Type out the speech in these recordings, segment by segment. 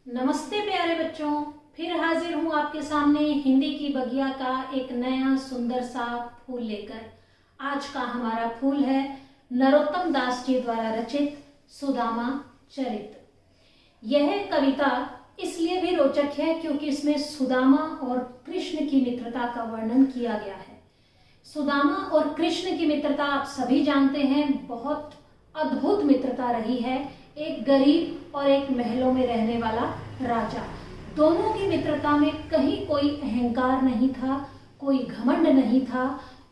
नमस्ते प्यारे बच्चों, फिर हाजिर हूँ आपके सामने हिंदी की बगिया का एक नया सुंदर सा फूल लेकर। आज का हमारा फूल है नरोत्तम दास जी द्वारा रचित सुदामा चरित। यह कविता इसलिए भी रोचक है क्योंकि इसमें सुदामा और कृष्ण की मित्रता का वर्णन किया गया है। सुदामा और कृष्ण की मित्रता आप सभी जानते हैं, बहुत अद्भुत मित्रता रही है। एक गरीब और एक महलों में रहने वाला राजा, दोनों की मित्रता में कहीं कोई अहंकार नहीं था, कोई घमंड नहीं था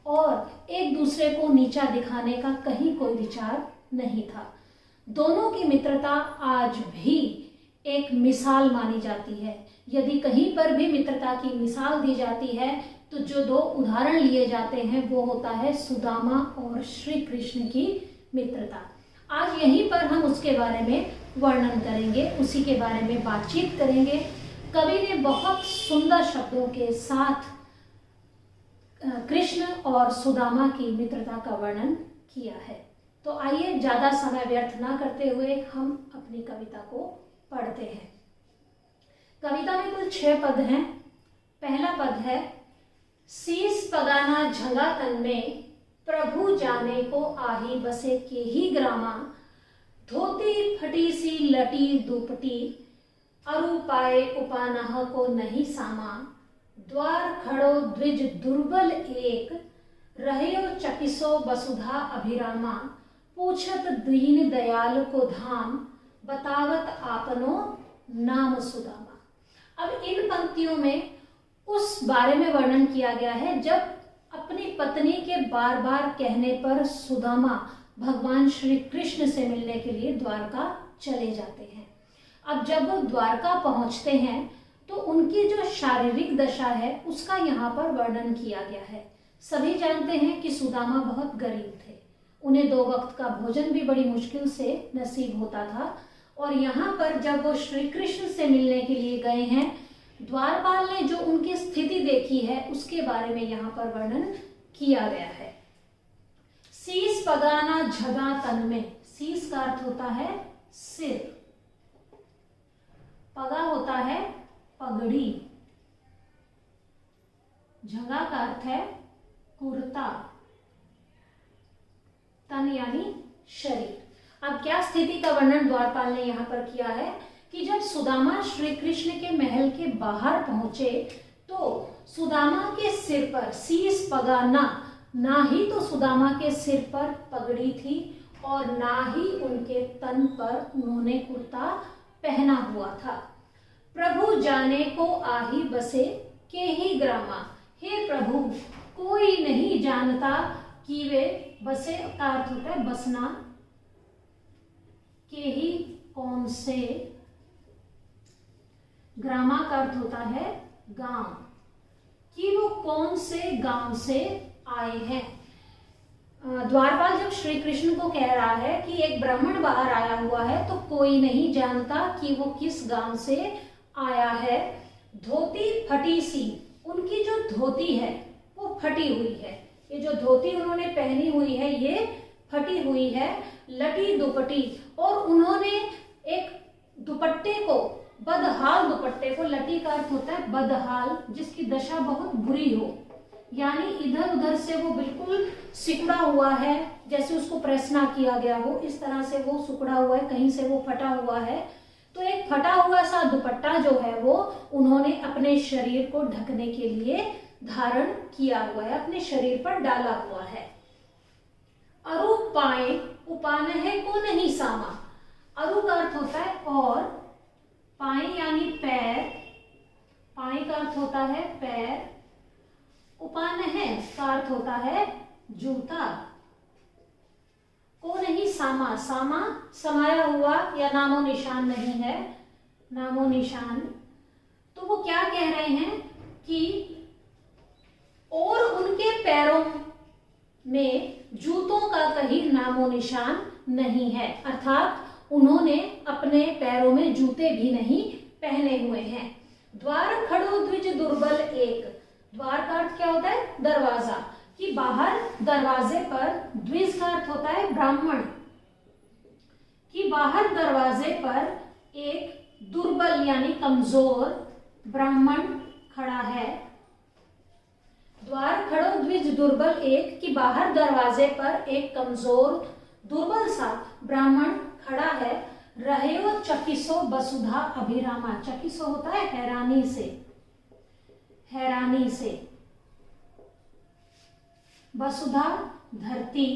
और एक दूसरे को नीचा दिखाने का कहीं कोई विचार नहीं था। दोनों की मित्रता आज भी एक मिसाल मानी जाती है। यदि कहीं पर भी मित्रता की मिसाल दी जाती है तो जो दो उदाहरण लिए जाते हैं वो होता है सुदामा और श्री कृष्ण की मित्रता। आज यहीं पर हम उसके बारे में वर्णन करेंगे, उसी के बारे में बातचीत करेंगे। कवि ने बहुत सुंदर शब्दों के साथ कृष्ण और सुदामा की मित्रता का वर्णन किया है। तो आइए ज्यादा समय व्यर्थ ना करते हुए हम अपनी कविता को पढ़ते हैं। कविता में कुल 6 पद हैं। पहला पद है, शीस पगाना झंगा तन में, प्रभु जाने को आही बसे के ही ग्रामा, धोती फटी सी लटी दुपटी, अरु पाए उपानह को नहीं सामा, द्वार खड़ो द्विज दुर्बल एक, रहयो चकिसो वसुधा अभिरामा, पूछत दीन दयाल को धाम, बतावत आपनो नाम सुदामा। अब इन पंक्तियों में उस बारे में वर्णन किया गया है जब अपनी पत्नी के बार बार कहने पर सुदामा भगवान श्री कृष्ण से मिलने के लिए द्वारका चले जाते हैं। अब जब वो द्वारका पहुंचते हैं तो उनकी जो शारीरिक दशा है उसका यहाँ पर वर्णन किया गया है। सभी जानते हैं कि सुदामा बहुत गरीब थे, उन्हें 2 वक्त का भोजन भी बड़ी मुश्किल से नसीब होता था। और यहाँ पर जब वो श्री कृष्ण से मिलने के लिए गए हैं, द्वारपाल ने जो उनकी स्थिति देखी है उसके बारे में यहाँ पर वर्णन किया गया है। शीस पगाना झगा तन में, शीस का अर्थ होता है सिर, पगा होता है पगड़ी, झगा का अर्थ है कुर्ता, तन यानी शरीर। अब क्या स्थिति का वर्णन द्वारपाल ने यहाँ पर किया है कि जब सुदामा श्री कृष्ण के महल के बाहर पहुंचे तो सुदामा के सिर पर शीस पगाना, ना ही तो सुदामा के सिर पर पगड़ी थी और ना ही उनके तन पर उन्होंने कुर्ता पहना हुआ था। प्रभु जाने को आही बसे के ही ग्रामा, हे प्रभु कोई नहीं जानता कि वे बसे का अर्थ होता है बसना, के ही कौन से, ग्रामा का अर्थ होता है गांव, कि वो कौन से गांव से आए हैं। द्वारपाल जब श्री कृष्ण को कह रहा है कि एक ब्राह्मण बाहर आया हुआ है तो कोई नहीं जानता कि वो किस गांव से आया है। धोती फटी सी, उनकी जो धोती है वो फटी हुई है, ये जो धोती उन्होंने पहनी हुई है ये फटी हुई है। लटी दुपट्टी, और उन्होंने एक दुपट्टे को, बदहाल दुपट्टे को, लटी का अर्थ होता है बदहाल, जिसकी दशा बहुत बुरी हो, यानी इधर उधर से वो बिल्कुल सिकुड़ा हुआ है, जैसे उसको प्रेस ना किया गया हो इस तरह से वो सिकुड़ा हुआ है, कहीं से वो फटा हुआ है। तो एक फटा हुआ सा दुपट्टा जो है वो उन्होंने अपने शरीर को ढकने के लिए धारण किया हुआ है, अपने शरीर पर डाला हुआ है। अरु पाए उपानह को नहीं सामा, अरु का अर्थ होता है और, पाए यानी पैर, पाए का अर्थ होता है पैर, उपानह का अर्थ होता है जूता, को नहीं सामा, सामा समाया हुआ या नामो निशान नहीं है, नामो निशान। तो वो क्या कह रहे हैं कि और उनके पैरों में जूतों का कहीं नामो निशान नहीं है, अर्थात उन्होंने अपने पैरों में जूते भी नहीं पहने हुए हैं। द्वार खड़ो द्विज दुर्बल एक, द्वार का अर्थ क्या होता है दरवाजा, कि बाहर दरवाजे पर, द्विज का अर्थ होता है ब्राह्मण, कि बाहर दरवाजे पर एक दुर्बल यानी कमजोर ब्राह्मण खड़ा है। द्वार खड़ो द्विज दुर्बल एक, कि बाहर दरवाजे पर एक कमजोर दुर्बल सा ब्राह्मण खड़ा है। रहयो चकिसो वसुधा अभिरामा, चकिसो होता है हैरानी से, हैरानी से। वसुधा धरती,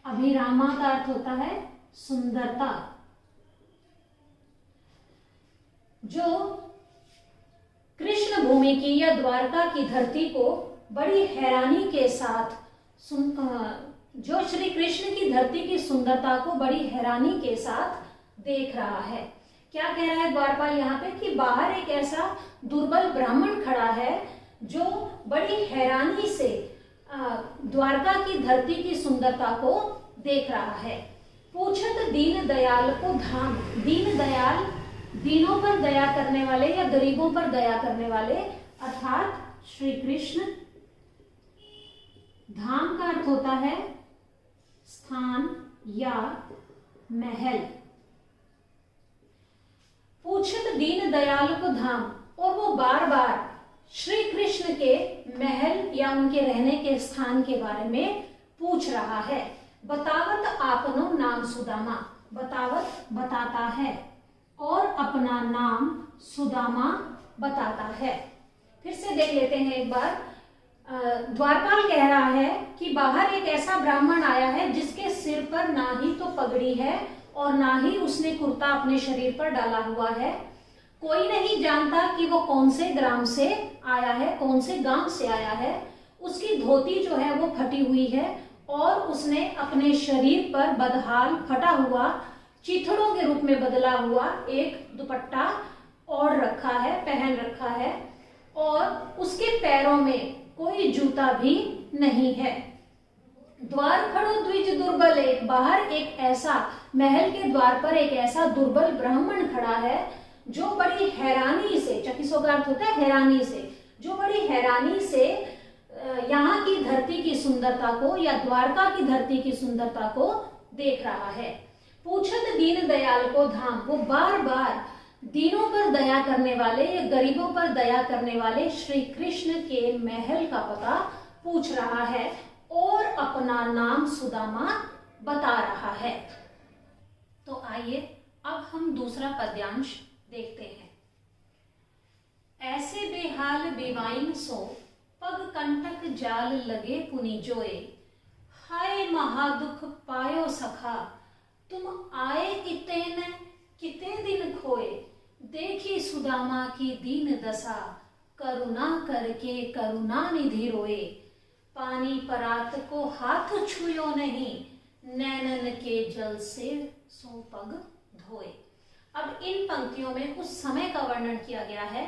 अभिरामा का अर्थ होता है सुंदरता। जो कृष्ण भूमि की या द्वारका की धरती को बड़ी हैरानी के साथ जो श्री कृष्ण की धरती की सुंदरता को बड़ी हैरानी के साथ देख रहा है। क्या कह रहा है द्वारपाल यहाँ पे कि बाहर एक ऐसा दुर्बल ब्राह्मण खड़ा है जो बड़ी हैरानी से द्वारका की धरती की सुंदरता को देख रहा है। पूछत दीन दयाल को धाम, दीन दयाल दीनों पर दया करने वाले या गरीबों पर दया करने वाले अर्थात श्री कृष्ण। धाम का अर्थ होता है स्थान या महल। पूछत दीन दयाल को धाम, और वो बार बार श्री कृष्ण के महल या उनके रहने के स्थान के बारे में पूछ रहा है। बतावत आपनो नाम सुदामा, बतावत बताता है और अपना नाम सुदामा बताता है। फिर से देख लेते हैं एक बार। द्वारपाल कह रहा है कि बाहर एक ऐसा ब्राह्मण आया है जिसके सिर पर ना ही तो पगड़ी है और ना ही उसने कुर्ता अपने शरीर पर डाला हुआ है। कोई नहीं जानता कि वो कौन से ग्राम से आया है, कौन से गांव से आया है। उसकी धोती जो है वो फटी हुई है और उसने अपने शरीर पर बदहाल फटा हुआ चिथड़ों के रूप में बदला हुआ एक दुपट्टा ओढ़ रखा है, पहन रखा है, और उसके पैरों में कोई जूता भी नहीं है। द्वार खड़ो द्विज दुर्बल एक, बाहर एक ऐसा महल के द्वार पर एक ऐसा दुर्बल ब्राह्मण खड़ा है जो बड़ी हैरानी से, चकिसो का अर्थ होता है हैरानी से, जो बड़ी हैरानी से यहाँ की धरती की सुंदरता को या द्वारका की धरती की सुंदरता को देख रहा है। पूछत दीन दयाल को धाम, वो बार बार दीनों पर दया करने वाले या गरीबों पर दया करने वाले श्री कृष्ण के महल का पता पूछ रहा है और अपना नाम सुदामा बता रहा है। तो आइए अब हम दूसरा पद्यांश देखते हैं। ऐसे बेहाल बेवाइन सो, पग कंटक जाल लगे पुनि जोए। हाय महादुख पायो सखा, तुम आए कितेन किते दिन खोए। देखी सुदामा की दीन दशा, करुणा करके करुणा निधि रोए। पानी परात को हाथ छुयो नहीं, नैनन के जल से सो पग धोए। अब इन पंक्तियों में उस समय का वर्णन किया गया है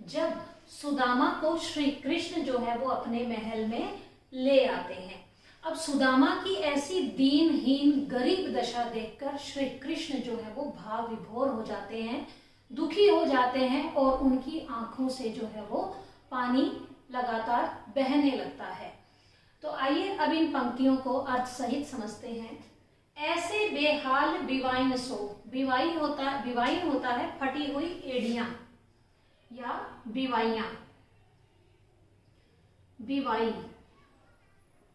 जब सुदामा को श्री कृष्ण जो है वो अपने महल में ले आते हैं। अब सुदामा की ऐसी दीनहीन गरीब दशा देखकर श्री कृष्ण जो है वो भाव विभोर हो जाते हैं, दुखी हो जाते हैं और उनकी आंखों से जो है वो पानी लगातार बहने लगता है। तो आइए अब इन पंक्तियों को अर्थ सहित समझते हैं। ऐसे बेहाल बिवाइन सो, बिवाइन होता है फटी हुई एड़ियां या बिवाइयां। बिवाई,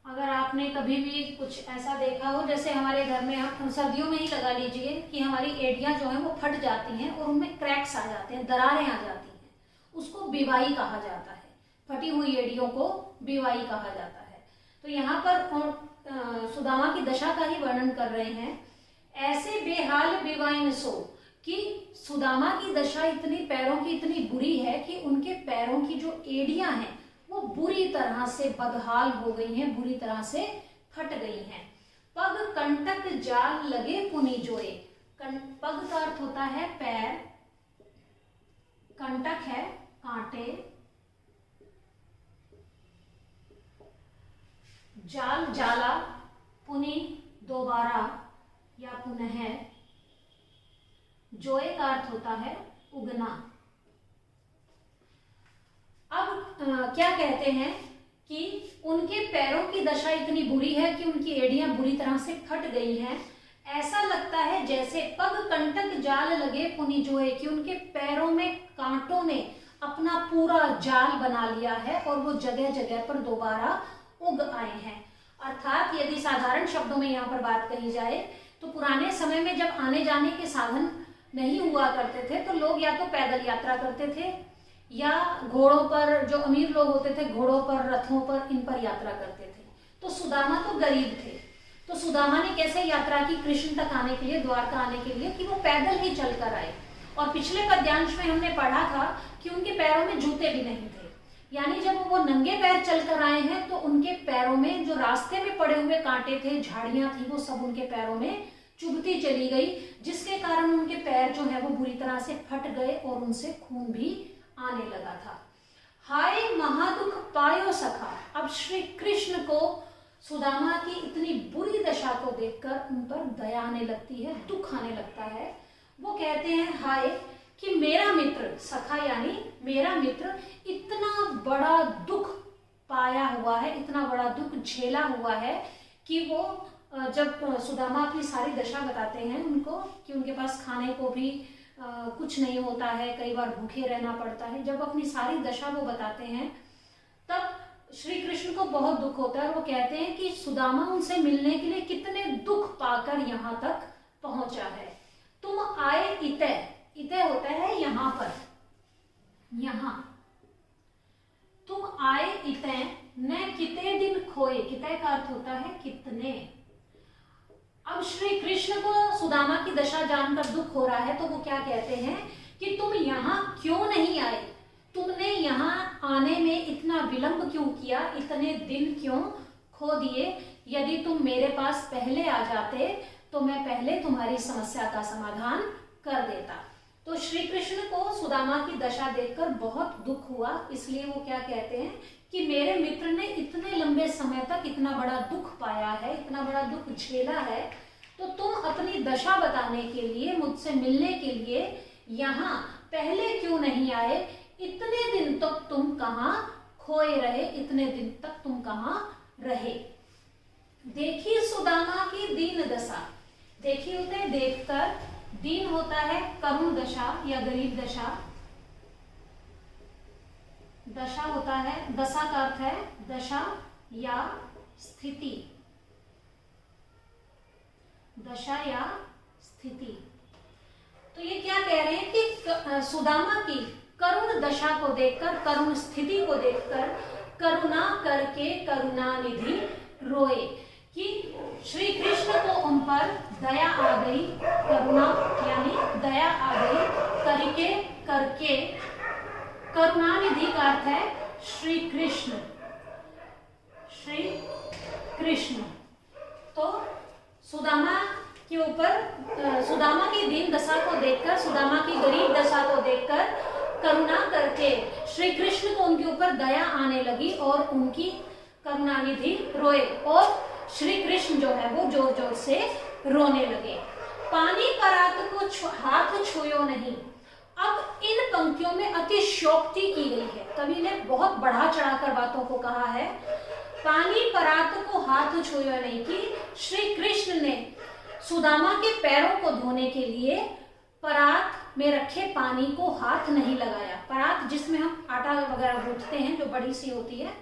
अगर आपने कभी भी कुछ ऐसा देखा हो, जैसे हमारे घर में आप सर्दियों में ही लगा लीजिए कि हमारी एड़ियां जो हैं वो फट जाती हैं और उनमें क्रैक्स आ जाते हैं, दरारें आ जाती हैं, उसको बिवाई कहा जाता है। फटी हुई एड़ियों को बिवाई कहा जाता है। तो यहाँ पर सुदामा की दशा का ही वर्णन कर रहे हैं। ऐसे बेहाल बिवाइन सो, कि सुदामा की दशा इतनी, पैरों की इतनी बुरी है कि उनके पैरों की जो एड़ियां हैं वो बुरी तरह से बदहाल हो गई हैं, बुरी तरह से फट गई हैं। पग कंटक जाल लगे पुनि जोए। पग का अर्थ होता है पैर, कंटक है कांटे, जाल जाला, पुनि दोबारा या पुनः, जोए का अर्थ होता है उगना। अब क्या कहते हैं कि उनके पैरों की दशा इतनी बुरी है कि उनकी एड़ियां बुरी तरह से फट गई हैं। ऐसा लगता है जैसे पग कंटक जाल लगे पुनि जोए, कि उनके पैरों में कांटों ने अपना पूरा जाल बना लिया है और वो जगह जगह पर दोबारा उग आए हैं। अर्थात यदि साधारण शब्दों में यहाँ पर बात कही जाए तो पुराने समय में जब आने जाने के साधन नहीं हुआ करते थे तो लोग या तो पैदल यात्रा करते थे या घोड़ों पर, जो अमीर लोग होते थे घोड़ों पर, रथों पर, इन पर यात्रा करते थे। तो सुदामा तो गरीब थे, तो सुदामा ने कैसे यात्रा की कृष्ण तक आने के लिए, द्वारका आने के लिए, कि वो पैदल ही चलकर आए। और पिछले पद्यांश में हमने पढ़ा था कि उनके पैरों में जूते भी नहीं थे, यानी जब वो नंगे पैर चलकर आए हैं तो उनके पैरों में जो रास्ते में पड़े हुए कांटे थे, झाड़ियां थी, वो सब उनके पैरों में चुभती चली गई, जिसके कारण उनके पैर जो है वो बुरी तरह से फट गए और उनसे खून भी आने लगा था। हाय महादुख पायो सखा। अब श्री कृष्ण को सुदामा की इतनी बुरी दशा को देखकर उन पर दया आने लगती है, दुख आने लगता है। वो कहते हैं हाय कि मेरा मित्र, सखा यानी मेरा मित्र, इतना बड़ा दुख पाया हुआ है, इतना बड़ा दुख झेला हुआ है कि वो जब सुदामा अपनी सारी दशा बताते हैं उनको कि उनके पास खाने को भी कुछ नहीं होता है, कई बार भूखे रहना पड़ता है, जब अपनी सारी दशा वो बताते हैं तब श्री कृष्ण को बहुत दुख होता है और वो कहते हैं कि सुदामा उनसे मिलने के लिए कितने दुख पाकर यहाँ तक पहुंचा है। तुम आए इतः, इतः होता है यहाँ पर, यहाँ तुम आए इतः न किते दिन खोए, कितः का अर्थ होता है कितने। अब श्री कृष्ण को सुदामा की दशा जानकर दुख हो रहा है तो वो क्या कहते हैं कि तुम यहाँ क्यों नहीं आए, तुमने यहाँ आने में इतना विलंब क्यों किया, इतने दिन क्यों खो दिए, यदि तुम मेरे पास पहले आ जाते तो मैं पहले तुम्हारी समस्या का समाधान कर देता। तो श्री कृष्ण को सुदामा की दशा देखकर बहुत दुख हुआ, इसलिए वो क्या कहते हैं कि मेरे मित्र ने इतने लंबे समय तक इतना बड़ा दुख पाया है, इतना बड़ा दुख झेला है, तो तुम अपनी दशा बताने के लिए, मुझसे मिलने के लिए यहाँ पहले क्यों नहीं आए, इतने दिन तक तुम कहाँ खोए रहे, इतने दिन तक तुम कहाँ रहे। देखी सुदामा की दीन दशा, देखी होते हैं देखकर, दीन होता है करुण दशा या गरीब दशा, दशा होता है, दशा का अर्थ है दशा या स्थिति, दशा या स्थिति। तो ये क्या कह रहे हैं कि सुदामा की करुण दशा को देखकर, करुण स्थिति को देखकर करुणा करके करुणानिधि रोए, कि श्री कृष्ण को उन पर दया आ गई, करुणा यानी दया आ गई, करके करुणानिधि का अर्थ है श्री कृष्ण, श्री कृष्ण। तो सुदामा के ऊपर, सुदामा की दीन दशा को देखकर, सुदामा की गरीब दशा को देखकर करुणा करके श्री कृष्ण को उनके ऊपर दया आने लगी और उनकी करुणानिधि रोए और श्री कृष्ण जो है वो जोर जोर से रोने लगे। पानी परात को हाथ छुयो नहीं। अब इन पंक्तियों में अतिशयोक्ति की गई है, कवि ने बहुत बढ़ा चढ़ाकर बातों को कहा है। पानी परात को हाथ छुयो नहीं, कि श्री कृष्ण ने सुदामा के पैरों को धोने के लिए परात में रखे पानी को हाथ नहीं लगाया। परात जिसमें हम आटा वगैरह गूंथते हैं, जो बड़ी सी होती है,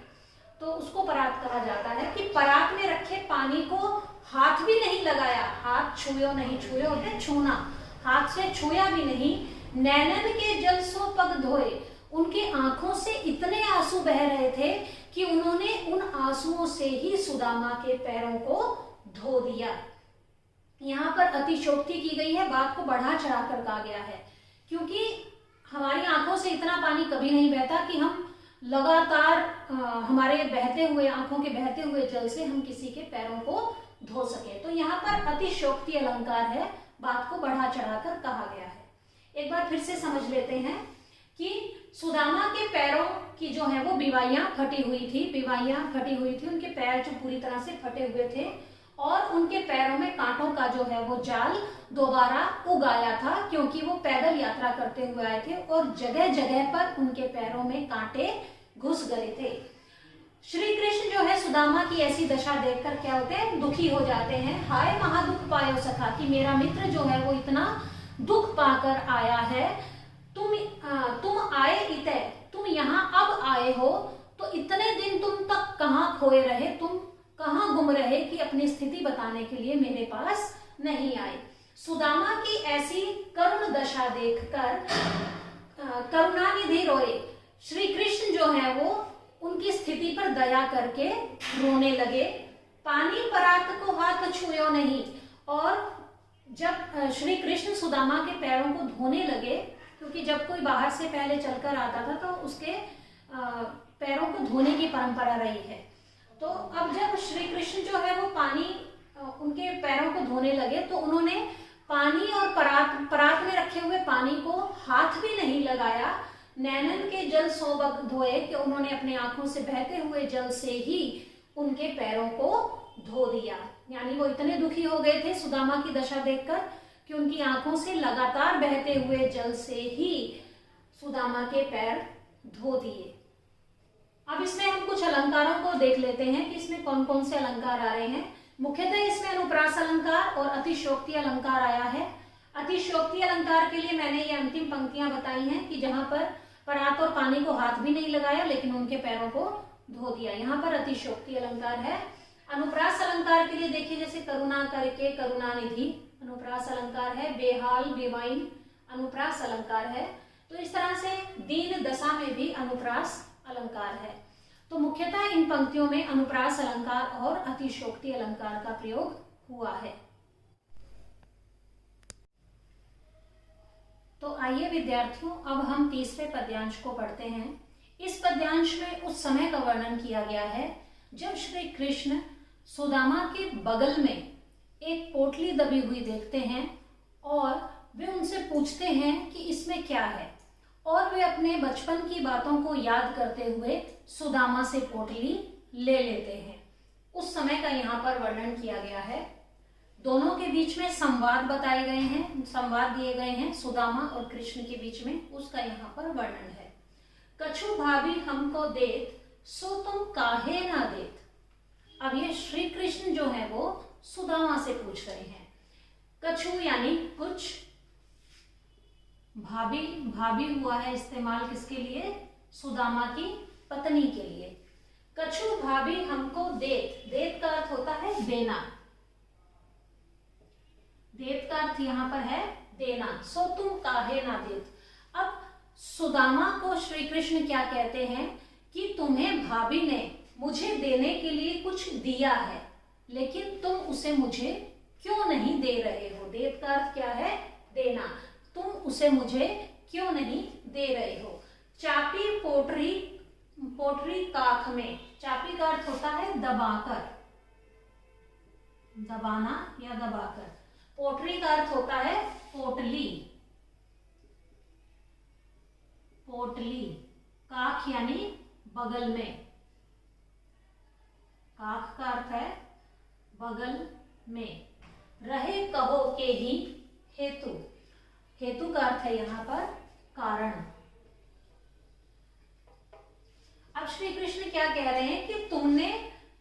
तो उसको परात कहा जाता है। कि परात में रखे पानी को हाथ भी नहीं लगाया, हाथ छुयो नहीं, छुयो होते छूना, हाथ से छुया भी नहीं। नैनन के जल सो पग धोए, उनके आंखों से इतने आंसू बह रहे थे कि उन्होंने उन आंसुओं से ही सुदामा के पैरों को धो दिया। यहाँ पर अतिशयोक्ति की गई है, बात को बढ़ा चढ़ाकर कहा गया है, क्योंकि हमारी आंखों से इतना पानी कभी नहीं बहता कि हम लगातार हमारे बहते हुए, आंखों के बहते हुए जल से हम किसी के पैरों को धो सके। तो यहाँ पर अतिशयोक्ति अलंकार है, बात को बढ़ा चढ़ाकर कहा गया है। एक बार फिर से समझ लेते हैं कि सुदामा के पैरों की जो है वो बिवाइयां फटी हुई थी, बिवाइयां फटी हुई थी, उनके पैर जो पूरी तरह से फटे हुए थे और उनके पैरों में कांटों का जो है वो जाल दोबारा उग आया था, क्योंकि वो पैदल यात्रा करते हुए आए थे और जगह जगह पर उनके पैरों में कांटे घुस गए थे। श्री कृष्ण जो है सुदामा की ऐसी दशा देखकर क्या होते हैं, दुखी हो जाते हैं। हाय महादुख पायो आयो सखा, कि मेरा मित्र जो है वो इतना दुख पाकर आया है, तुम आए इतै, तुम यहाँ अब आए हो, तो इतने दिन तुम तक कहाँ खोए रहे, तुम कहाँ गुम रहे कि अपनी स्थिति बताने के लिए मेरे पास नहीं आए। सुदामा की ऐसी करुण दशा देखकर करुणानिधि रोए। श्री कृष्ण जो है वो उनकी स्थिति पर दया करके रोने लगे। पानी परात को हाथ छुयो नहीं, और जब श्री कृष्ण सुदामा के पैरों को धोने लगे, क्योंकि जब कोई बाहर से पहले चलकर आता था तो उसके पैरों को धोने की परंपरा रही है, तो अब जब श्री कृष्ण जो है वो पानी उनके पैरों को धोने लगे, तो उन्होंने पानी और परात में रखे हुए पानी को हाथ भी नहीं लगाया, नैनन के जल सोबक धोए, कि उन्होंने अपने आंखों से बहते हुए जल से ही उनके पैरों को धो दिया। यानी वो इतने दुखी हो गए थे सुदामा की दशा देखकर कि उनकी आंखों से लगातार बहते हुए जल से ही सुदामा के पैर धो दिए। अब इसमें हम कुछ अलंकारों को देख लेते हैं कि इसमें कौन कौन से अलंकार आ रहे हैं। मुख्यतः इसमें अनुप्रास अलंकार और अतिशोक्ति अलंकार आया है। अतिशोक्ति अलंकार के लिए मैंने ये अंतिम पंक्तियां बताई हैं कि जहां पर परात और पानी को हाथ भी नहीं लगाया लेकिन उनके पैरों को धो दिया, यहाँ पर अतिशोक्ति अलंकार है। अनुप्रास अलंकार के लिए देखिए, जैसे करुणा करके करुणानिधि अनुप्रास अलंकार है, बेहाल बेवाइन अनुप्रास अलंकार है। तो इस तरह से दीन दशा में भी अनुप्रास अलंकार है। तो मुख्यतः इन पंक्तियों में अनुप्रास अलंकार और अतिशोक्ति अलंकार का प्रयोग हुआ है। तो आइए विद्यार्थियों, अब हम तीसरे पद्यांश को पढ़ते हैं। इस पद्यांश में उस समय का वर्णन किया गया है जब श्री कृष्ण सुदामा के बगल में एक पोटली दबी हुई देखते हैं और वे उनसे पूछते हैं कि इसमें क्या है, और वे अपने बचपन की बातों को याद करते हुए सुदामा से पोटली ले लेते हैं। उस समय का यहाँ पर वर्णन किया गया है। दोनों के बीच में संवाद बताए गए हैं, संवाद दिए गए हैं सुदामा और कृष्ण के बीच में, उसका यहाँ पर वर्णन है। कछु भाभी हमको देत, सो तुम काहे ना देत। अब ये श्री कृष्ण जो है वो सुदामा से पूछ रहे हैं। कछु यानी कुछ, भाभी, भाभी हुआ है इस्तेमाल किसके लिए, सुदामा की पत्नी के लिए। कछु भाभी हमको देत, देत का अर्थ होता है देना, देत का अर्थ यहाँ पर है देना। सो तुम काहे ना देत। अब सुदामा को श्री कृष्ण क्या कहते हैं कि तुम्हें भाभी ने मुझे देने के लिए कुछ दिया है, लेकिन तुम उसे मुझे क्यों नहीं दे रहे हो। देत का अर्थ क्या है, देना। तुम उसे मुझे क्यों नहीं दे रहे हो। चापी पोटरी, पोटरी काख में, चापी का अर्थ होता है दबाकर, दबाना या दबाकर। पोटरी का अर्थ होता है पोटली, पोटली। काख यानी बगल में, काख का अर्थ है बगल में। रहे कहो के ही हेतु, हेतु का अर्थ है यहाँ पर कारण। अब श्री कृष्ण क्या कह रहे हैं कि तुमने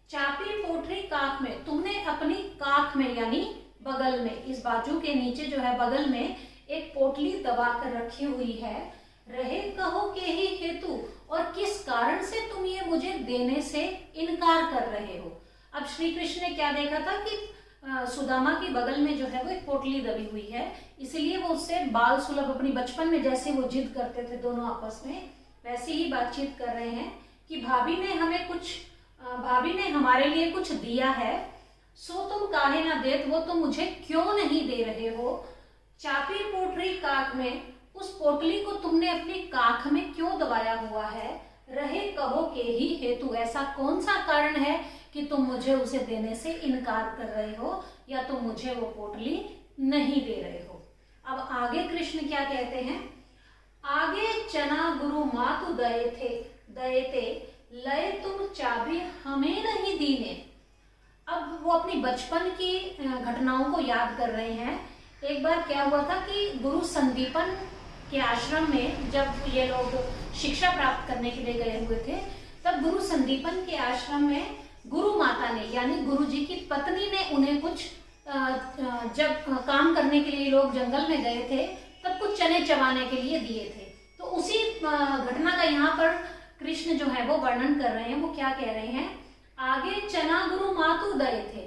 चापी पोटरी काख में, तुमने अपनी काख में यानी बगल में, इस बाजू के नीचे जो है बगल में एक पोटली दबा कर रखी हुई है। रहे कहो के ही हेतु, और किस कारण से तुम ये मुझे देने से इनकार कर रहे हो। अब श्री कृष्ण ने क्या देखा था कि सुदामा की बगल में जो है वो एक पोटली दबी हुई है, इसलिए वो उससे बाल सुलभ, अपनी बचपन में जैसे वो जिद करते थे दोनों आपस में, वैसे ही बातचीत कर रहे हैं कि भाभी ने हमें कुछ, भाभी ने हमारे लिए कुछ दिया है, सो तुम काहे ना देत, वो तुम मुझे क्यों नहीं दे रहे हो। चापी पोटरी काख में, उस पोटली को तुमने अपनी काख में क्यों दबाया हुआ है। रहे कहो के ही हेतु, ऐसा कौन सा कारण है कि तुम मुझे उसे देने से इनकार कर रहे हो या तुम मुझे वो पोटली नहीं दे रहे हो। अब आगे कृष्ण क्या कहते हैं, आगे चना गुरु मातु दये थे, दये ते लय तुम चाबी हमें नहीं दीने। अब वो अपनी बचपन की घटनाओं को याद कर रहे हैं। एक बार क्या हुआ था कि गुरु संदीपन के आश्रम में जब ये लोग शिक्षा प्राप्त करने के लिए गए हुए थे, तब गुरु संदीपन के आश्रम में गुरु माता ने यानी गुरु जी की पत्नी ने उन्हें कुछ जब काम करने के लिए लोग जंगल में गए थे तब कुछ चने चबाने के लिए दिए थे। तो उसी घटना का यहाँ पर कृष्ण जो है वो वर्णन कर रहे हैं। वो क्या कह रहे हैं, आगे चना गुरु मातु दये थे।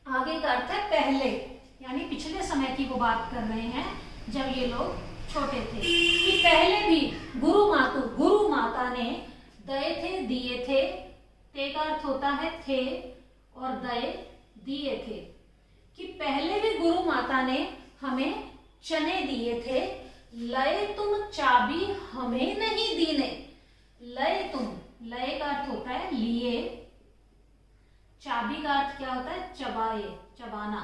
आगे का अर्थ है पहले, यानी पिछले समय की वो बात कर रहे हैं जब ये लोग छोटे थे, कि पहले भी गुरु माता ने दये थे, दिए थे। ते का अर्थ होता है थे और दये दिए थे, कि पहले भी गुरु माता ने हमें चने दिए थे। लय तुम चाबी हमें नहीं दीने। लय तुम, लय का अर्थ होता है लिए, चाबी का अर्थ क्या होता है, चबाए, चबाना।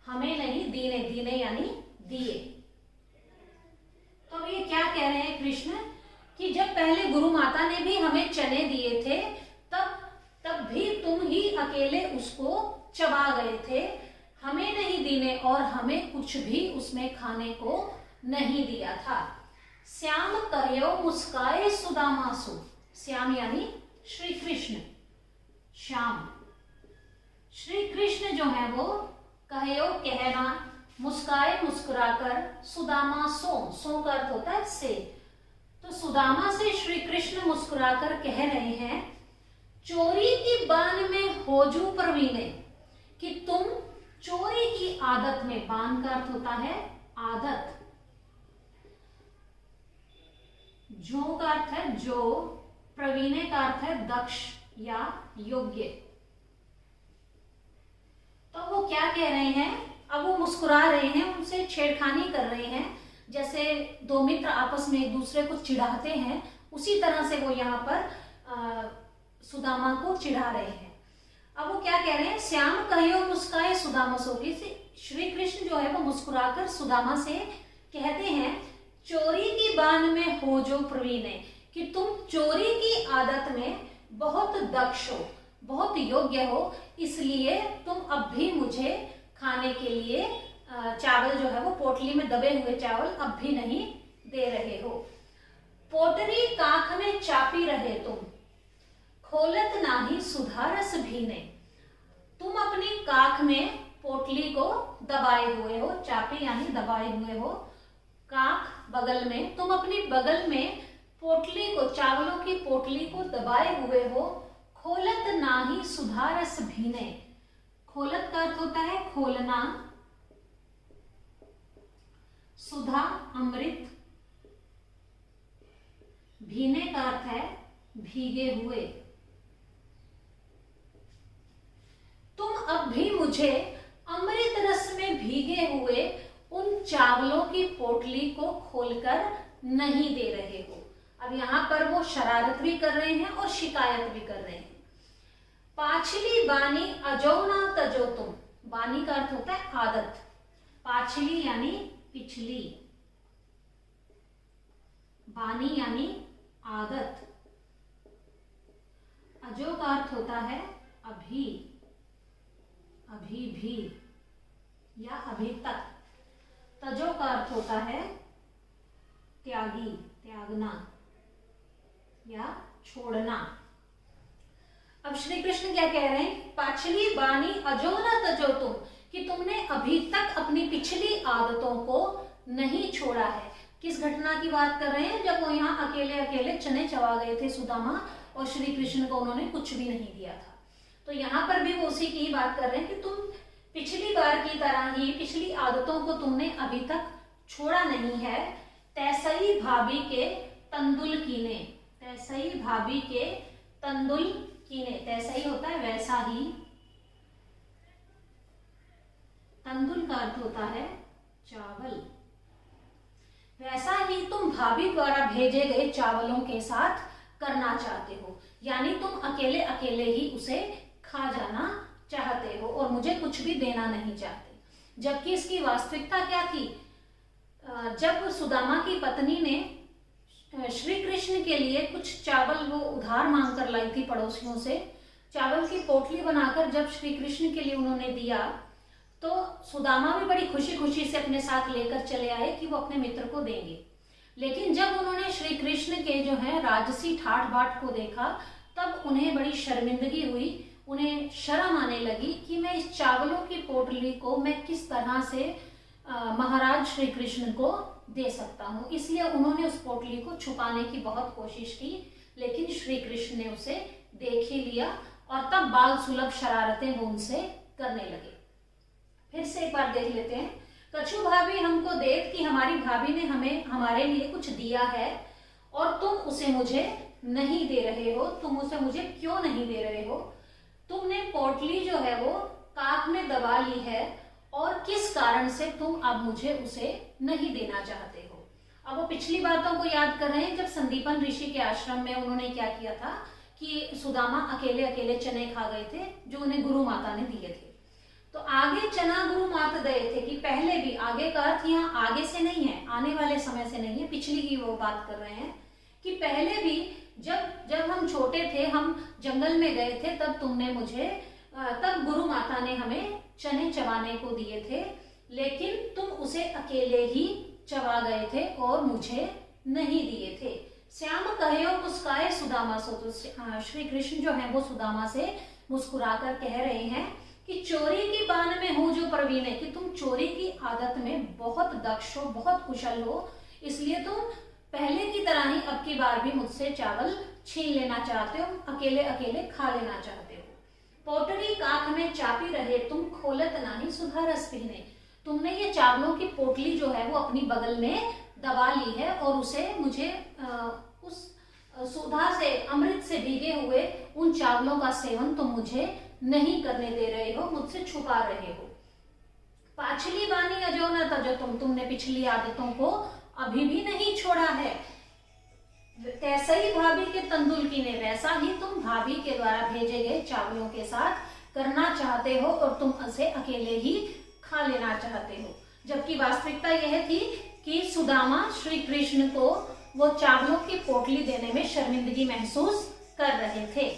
हमें नहीं दीने, दीने यानी दिए। तो अब ये क्या कह रहे हैं कृष्ण, कि जब पहले गुरु माता ने भी हमें चने दिए थे तब भी तुम ही अकेले उसको चबा गए थे, हमें नहीं दीने और हमें कुछ भी उसमें खाने को नहीं दिया था। श्याम कहो मुस्काए सुदामासु। श्याम यानी श्री कृष्ण, श्याम श्री कृष्ण जो है वो कहो कहना, मुस्काए मुस्कुराकर, सुदामा सो का अर्थ होता है से। तो सुदामा से श्री कृष्ण मुस्कुराकर कह रहे हैं, चोरी की बान में होजू प्रवीणे, कि तुम चोरी की आदत में, बान का अर्थ होता है आदत, जो का अर्थ है जो, प्रवीणे का अर्थ है दक्ष या योग्य। तो वो क्या कह रहे हैं, अब वो मुस्कुरा रहे हैं, उनसे छेड़खानी कर रहे हैं, जैसे दो मित्र आपस में एक दूसरे को चिढ़ाते हैं, उसी तरह से वो यहाँ पर सुदामा को चिढ़ा रहे हैं। अब वो क्या कह रहे हैं, श्याम कहो मुस्काए सुदामा सो, श्री कृष्ण जो है वो मुस्कुराकर सुदामा से कहते हैं, चोरी की बान में हो जो प्रवीण है, कि तुम चोरी की आदत में बहुत दक्ष हो, बहुत योग्य हो, इसलिए तुम अब भी मुझे खाने के लिए चावल जो है वो पोटली में दबे हुए चावल अब भी नहीं दे रहे हो। पोटरी काख में चापी रहे तुम, खोलत नाही सुधारस भीने। तुम अपनी काख में पोटली को दबाए हुए हो, चापी यानी दबाए हुए हो, काख बगल में, तुम अपनी बगल में पोटली को, चावलों की पोटली को दबाए हुए हो। खोलत नाही सुधारस भीने। खोलत का अर्थ होता है खोलना, सुधा अमृत, भीने का अर्थ है भीगे हुए। तुम अब भी मुझे अमृत रस में भीगे हुए उन चावलों की पोटली को खोलकर नहीं दे रहे हो। अब यहाँ पर वो शरारत भी कर रहे हैं और शिकायत भी कर रहे हैं। पाछली बानी अजो ना तजो तुम। बानी का अर्थ होता है आदत, पाछली यानी पिछली, बानी यानी आदत, अजो का अर्थ होता है अभी, अभी भी या अभी तक। तजो का अर्थ होता है त्यागी, त्यागना या छोड़ना। अब श्री कृष्ण क्या कह रहे हैं, पाछली बानी अजो न तजो तुम, कि तुमने अभी तक अपनी पिछली आदतों को नहीं छोड़ा है। किस घटना की बात कर रहे हैं, जब वो यहाँ अकेले अकेले चने चबा गए थे सुदामा, और श्री कृष्ण को उन्होंने कुछ भी नहीं दिया था। तो यहाँ पर भी वो उसी की बात कर रहे हैं कि तुम पिछली बार की तरह ही पिछली आदतों को तुमने अभी तक छोड़ा नहीं है। तैसई भाभी के तंदुल कीने, तैसई भाभी के तंदुल कीने, तैसई होता है वैसा ही, तंदुल का अर्थ होता है चावल। वैसा ही तुम भाभी द्वारा भेजे गए चावलों के साथ करना चाहते हो, यानी तुम अकेले अकेले ही उसे खा जाना चाहते हो और मुझे कुछ भी देना नहीं चाहते। जबकि इसकी वास्तविकता क्या थी, जब सुदामा की पत्नी ने श्री कृष्ण के लिए कुछ चावल वो उधार मांग कर लाई थी पड़ोसियों से, चावल की पोटली बनाकर जब श्री कृष्ण के लिए उन्होंने दिया, तो सुदामा भी बड़ी खुशी खुशी से अपने साथ लेकर चले आए कि वो अपने मित्र को देंगे। लेकिन जब उन्होंने श्री कृष्ण के जो है राजसी ठाठ बाट को देखा, तब उन्हें बड़ी शर्मिंदगी हुई उन्हें शर्म आने लगी कि मैं इस चावलों की पोटली को मैं किस तरह से महाराज श्री कृष्ण को दे सकता हूँ। इसलिए उन्होंने उस पोटली को छुपाने की बहुत कोशिश की, लेकिन श्री कृष्ण ने उसे देख ही लिया और तब बाल सुलभ शरारतें वो उनसे करने लगे। फिर से एक बार देख लेते हैं। कछु भाभी हमको देख कि हमारी भाभी ने हमें हमारे लिए कुछ दिया है और तुम उसे मुझे नहीं दे रहे हो। तुम उसे मुझे क्यों नहीं दे रहे हो? तुमने पोटली जो है वो काख में दबा ली है और किस कारण से तुम अब मुझे उसे नहीं देना चाहते हो? अब वो पिछली बातों को याद कर रहे हैं जब संदीपन ऋषि के आश्रम में उन्होंने क्या किया था कि सुदामा अकेले अकेले चने खा गए थे जो उन्हें गुरु माता ने दिए थे। तो आगे चना गुरु माता गए थे कि पहले भी, आगे का अर्थ यहाँ आगे से नहीं है, आने वाले समय से नहीं है, पिछली की वो बात कर रहे हैं कि पहले भी जब हम छोटे थे, हम जंगल में गए थे, तब तुमने मुझे, तब गुरु माता ने हमें चने चबाने को दिए थे, लेकिन तुम उसे अकेले ही चबा गए थे और मुझे नहीं दिए थे। श्याम कहे मुस्काए सुदामा सो। तो श्री कृष्ण जो है वो सुदामा से मुस्कुराकर कह रहे हैं कि चोरी की बान में हूं जो प्रवीण है, कि तुम चोरी की आदत में बहुत दक्ष हो, बहुत कुशल हो, इसलिए तुम पहले की तरह ही अब की बार भी मुझसे चावल छीन लेना चाहते हो, अकेले अकेले खा लेना चाहते हो। पोटली काख में चापी रहे तुम खोलत नाही सुधा रस पीने। तुमने ये चावलों की पोटली जो है वो अपनी बगल में दबा ली है और उसे मुझे उस सुधा से, अमृत से भीगे हुए उन चावलों का सेवन तुम मुझे नहीं करने दे रहे हो, मुझसे छुपा रहे हो। पाछली बानी अजो न तजो तुमने पिछली आदतों को अभी भी नहीं छोड़ा है। तैसे ही भाभी के तंदुल की ने, वैसा ही तुम भाभी के द्वारा भेजे गए चावलों के साथ करना चाहते हो और तुम उसे अकेले ही खा लेना चाहते हो। जबकि वास्तविकता यह थी कि सुदामा श्री कृष्ण को वो चावलों की पोटली देने में शर्मिंदगी महसूस कर रहे थे।